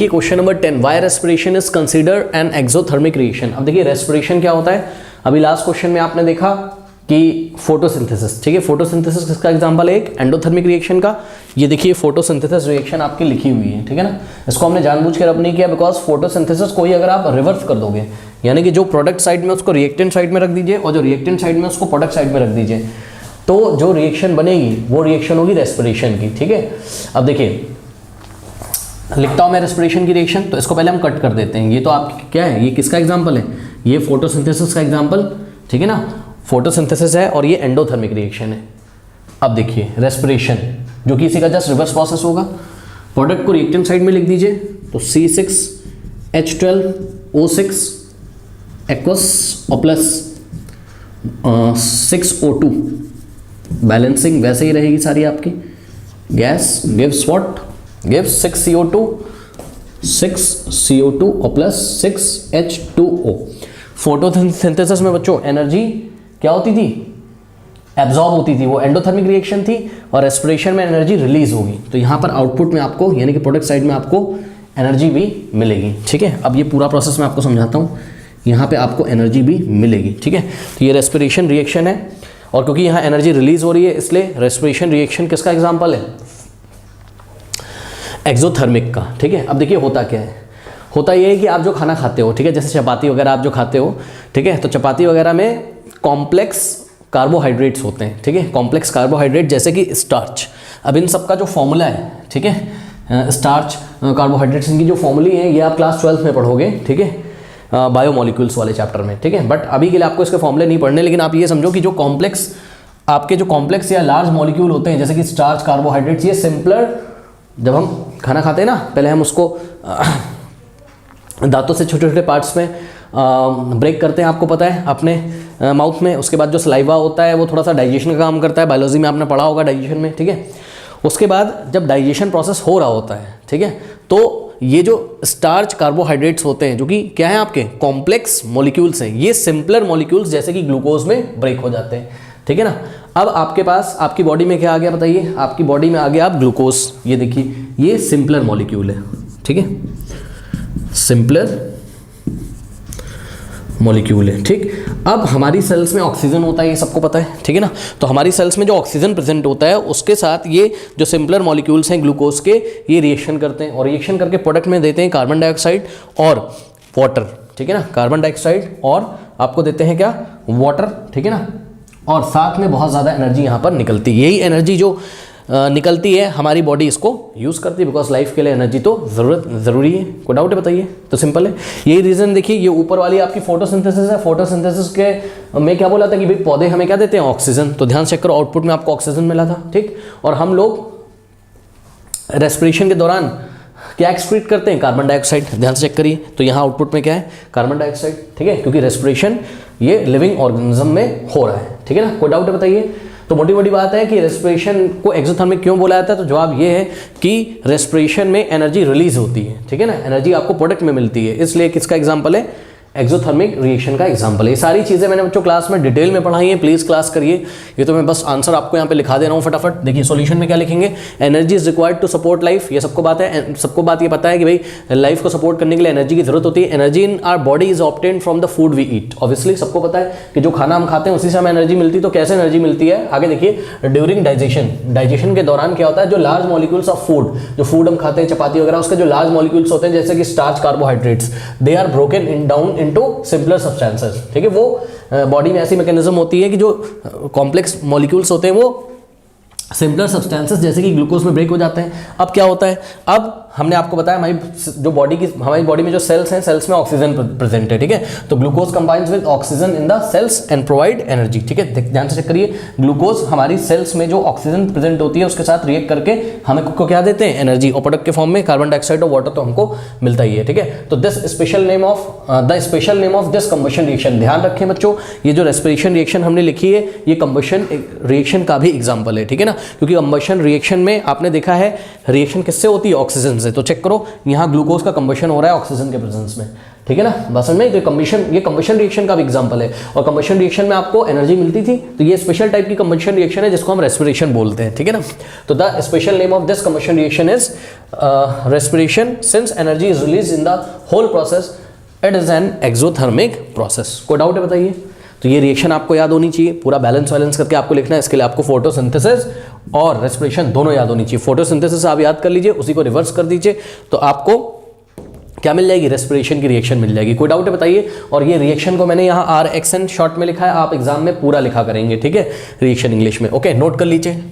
कि question number 10, why respiration is considered an exothermic reaction. अब देखिए रेस्पिरेशन क्या होता है, अभी लास्ट क्वेश्चन में आपने देखा कि फोटोसिंथेसिस, ठीक है, फोटोसिंथेसिस किसका एग्जांपल है, एक एंडोथर्मिक रिएक्शन का। ये देखिए फोटोसिंथेसिस रिएक्शन आपकी लिखी हुई है, ठीक है ना, इसको हमने जानबूझ के रब नहीं किया, बिकॉज फोटोसिंथेसिस को ही अगर आप रिवर्स कर दोगे, यानी कि जो प्रोडक्ट साइड में उसको रिएक्टेंट साइड में रख दीजिए और जो रिएक्टेंट साइड में उसको प्रोडक्ट साइड में रख दीजिए, तो जो रिएक्शन बनेगी वो रिएक्शन होगी रेस्पिरेशन की, ठीक है। अब देखिए लिखता हूँ मैं रेस्पिरेशन की रिएक्शन, तो इसको पहले हम कट कर देते हैं। ये तो आप क्या है, ये किसका एग्जांपल है, ये फोटोसिंथेसिस का एग्जांपल, ठीक है ना, फोटोसिंथेसिस है और ये एंडोथर्मिक रिएक्शन है। अब देखिए रेस्पिरेशन जो कि इसी का जस्ट रिवर्स प्रोसेस होगा, प्रोडक्ट को रिएक्टेंट साइड में लिख दीजिए, तो C6H12O6 एक्वस और प्लस 6O2, बैलेंसिंग वैसे ही रहेगी सारी आपकी, gas gives what, gives 6CO2 और प्लस 6H2O। फोटोसिंथेसिस में बच्चों एनर्जी क्या होती थी, एब्जॉर्ब होती थी, वो एंडोथर्मिक रिएक्शन थी, और रेस्पिरेशन में एनर्जी रिलीज होगी। तो यहाँ पर आउटपुट में आपको यानी कि प्रोडक्ट साइड में आपको एनर्जी भी मिलेगी, ठीक है। अब ये पूरा प्रोसेस मैं आपको समझाता हूँ, यहाँ पे आपको एनर्जी भी मिलेगी, ठीक है। तो ये रेस्पिरेशन रिएक्शन है, और क्योंकि यहाँ एनर्जी रिलीज हो रही है इसलिए रेस्पिरेशन रिएक्शन किसका एग्जाम्पल है, एक्सोथर्मिक का, ठीक है। अब देखिए होता क्या है, होता ये है कि आप जो खाना खाते हो, ठीक है, जैसे चपाती वगैरह आप जो खाते हो, ठीक है, तो चपाती वगैरह में कॉम्प्लेक्स कार्बोहाइड्रेट्स होते हैं, ठीक है, कॉम्प्लेक्स कार्बोहाइड्रेट जैसे कि स्टार्च। अब इन सब का जो फॉर्मूला है, ठीक है, स्टार्च कार्बोहाइड्रेट्स इनकी जो फॉर्मूली है ये आप क्लास 12 में पढ़ोगे, ठीक है, बायोमोलिक्यूल्स वाले चैप्टर में, ठीक है। बट अभी के लिए आपको इसके फॉर्मूले नहीं पढ़ने, लेकिन आप ये समझो कि जो कॉम्प्लेक्स आपके जो कॉम्प्लेक्स या लार्ज मॉलिक्यूल होते हैं जैसे कि स्टार्च कार्बोहाइड्रेट्स, ये सिंपलर, जब हम खाना खाते हैं ना पहले हम उसको दांतों से छोटे छोटे पार्ट्स में ब्रेक करते हैं, आपको पता है, अपने माउथ में। उसके बाद जो सलाइवा होता है वो थोड़ा सा डाइजेशन का काम करता है, बायोलॉजी में आपने पढ़ा होगा डाइजेशन में, ठीक है। उसके बाद जब डाइजेशन प्रोसेस हो रहा होता है, ठीक है, तो ये जो स्टार्च कार्बोहाइड्रेट्स होते हैं जो कि क्या है आपके कॉम्प्लेक्स मॉलिक्यूल्स हैं, ये सिंपलर मॉलिक्यूल्स जैसे कि ग्लूकोज में ब्रेक हो जाते हैं, ठीक है ना। अब आपके पास आपकी बॉडी में क्या आ गया बताइए, आपकी बॉडी में आ गया आप ग्लूकोज, ये देखिए ये सिंपलर मॉलिक्यूल है, ठीक है, सिंपलर मॉलिक्यूल है, ठीक। अब हमारी सेल्स में ऑक्सीजन होता है, ये सबको पता है, ठीक है ना। तो हमारी सेल्स में जो ऑक्सीजन प्रेजेंट होता है उसके साथ ये जो सिंपलर मॉलिक्यूल्स हैं ग्लूकोज के, ये रिएक्शन करते हैं और रिएक्शन करके प्रोडक्ट में देते हैं कार्बन डाइऑक्साइड और वाटर, ठीक है ना, कार्बन डाइऑक्साइड और आपको देते हैं क्या, वाटर, ठीक है ना, और साथ में बहुत ज़्यादा एनर्जी यहाँ पर निकलती है। यही एनर्जी जो निकलती है हमारी बॉडी इसको यूज़ करती है, बिकॉज लाइफ के लिए एनर्जी तो ज़रूरी है। कोई डाउट है बताइए, तो सिंपल है, यही रीज़न। देखिए ये ऊपर वाली आपकी फोटोसिंथेसिस है, फोटोसिंथेसिस के मैं क्या बोला था कि भाई पौधे हमें क्या देते हैं, ऑक्सीजन, तो ध्यान चेक करो आउटपुट में आपको ऑक्सीजन मिला था, ठीक। और हम लोग रेस्पिरेशन के दौरान क्या एक्सक्रीट करते हैं, कार्बन डाइऑक्साइड, ध्यान से चेक करिए, तो यहाँ आउटपुट में क्या है, कार्बन डाइऑक्साइड, ठीक है, क्योंकि रेस्पिरेशन ये लिविंग ऑर्गेनिज्म में हो रहा है, ठीक है ना। कोई डाउट है बताइए। तो मोटी मोटी बात है कि रेस्पिरेशन को एक्सोथर्मिक क्यों बोला जाता है, तो जवाब ये है कि रेस्पिरेशन में एनर्जी रिलीज होती है, ठीक है ना, एनर्जी आपको प्रोडक्ट में मिलती है, इसलिए किसका एग्जांपल है, एक्सोथर्मिक रिएक्शन का एग्जांपल है। ये सारी चीज़ें मैंने बच्चों क्लास में डिटेल में पढ़ाई है, प्लीज़ क्लास करिए। ये तो मैं बस आंसर आपको यहाँ पे लिखा दे रहा हूँ फटाफट। देखिए सॉल्यूशन में क्या लिखेंगे, energy is required to support life, ये सबको बात है, सबको बात ये पता है कि भाई लाइफ को सपोर्ट करने के लिए एनर्जी की जरूरत होती है। Energy in our body is obtained from the food we eat, obviously सबको पता है कि जो खाना हम खाते हैं उसी से हमें एनर्जी मिलती है। तो कैसे एनर्जी मिलती है, आगे देखिए, ड्यूरिंग डाइजेशन के दौरान क्या होता है, जो लार्ज मॉलिक्यूल्स ऑफ फूड, जो फूड हम खाते हैं चपाती वगैरह, उसके जो लार्ज मॉलिक्यूल्स होते हैं जैसे कि starch carbohydrates, they are broken in down into simpler substances, ठीक है। वो बॉडी में ऐसी मैकेनिज्म होती है कि जो कॉम्प्लेक्स मॉलिक्यूल्स होते हैं वो सिंपलर सब्सटेंसेस जैसे कि ग्लूकोज में ब्रेक हो जाते हैं। अब क्या होता है, अब हमने आपको बताया हमारी बॉडी में जो सेल्स हैं, सेल्स में ऑक्सीजन प्रेजेंट है, ठीक है। तो glucose combines with oxygen in the cells and provide energy, ठीक है। ध्यान से चेक करिए, ग्लूकोज हमारी सेल्स में जो ऑक्सीजन प्रेजेंट होती है उसके साथ रिएक्ट करके हमें को क्या देते हैं, एनर्जी, और प्रोडक्ट के फॉर्म में कार्बन डाइऑक्साइड और वाटर तो हमको मिलता ही है, ठीक है। तो the special name of this combustion reaction, ध्यान रखें बच्चों, ये जो रेस्पिरेशन रिएक्शन हमने लिखी है ये कंबशन रिएक्शन का भी एग्जाम्पल है, ठीक है ना, क्योंकि कंबशन रिएक्शन में आपने देखा है रिएक्शन किससे होती है, ऑक्सीजन से। तो चेक करो, यहाँ ग्लूकोज का कंबशन हो रहा है ऑक्सीजन के प्रेजेंस में, ठीक है ना, बस समझ में। तो ये कंबशन रिएक्शन का भी एग्जांपल है, और कंबशन रिएक्शन में आपको एनर्जी मिलती थी, तो ये स्पेशल टाइप की कंबशन रिएक्शन है जिसको हम रेस्पिरेशन बोलते हैं, ठीक है ना। तो the special name of this combustion reaction is respiration, since energy is release in the whole process, it is an exothermic process. कोई डाउट है बताइए? तो ये रिएक्शन आपको याद होनी चाहिए, पूरा बैलेंस करके आपको लिखना है। इसके लिए आपको फोटोसिंथेसिस और रेस्पिरेशन दोनों याद होनी चाहिए। फोटोसिंथेसिस आप याद कर लीजिए, उसी को रिवर्स कर दीजिए, तो आपको क्या मिल जाएगी? रेस्पिरेशन की रिएक्शन मिल जाएगी। कोई डाउट है बताइए? और ये रिएक्शन को मैंने यहाँ RXN शॉर्ट में लिखा है, आप एग्जाम में पूरा लिखा करेंगे, ठीक है, रिएक्शन इंग्लिश में। ओके, नोट कर लीजिए।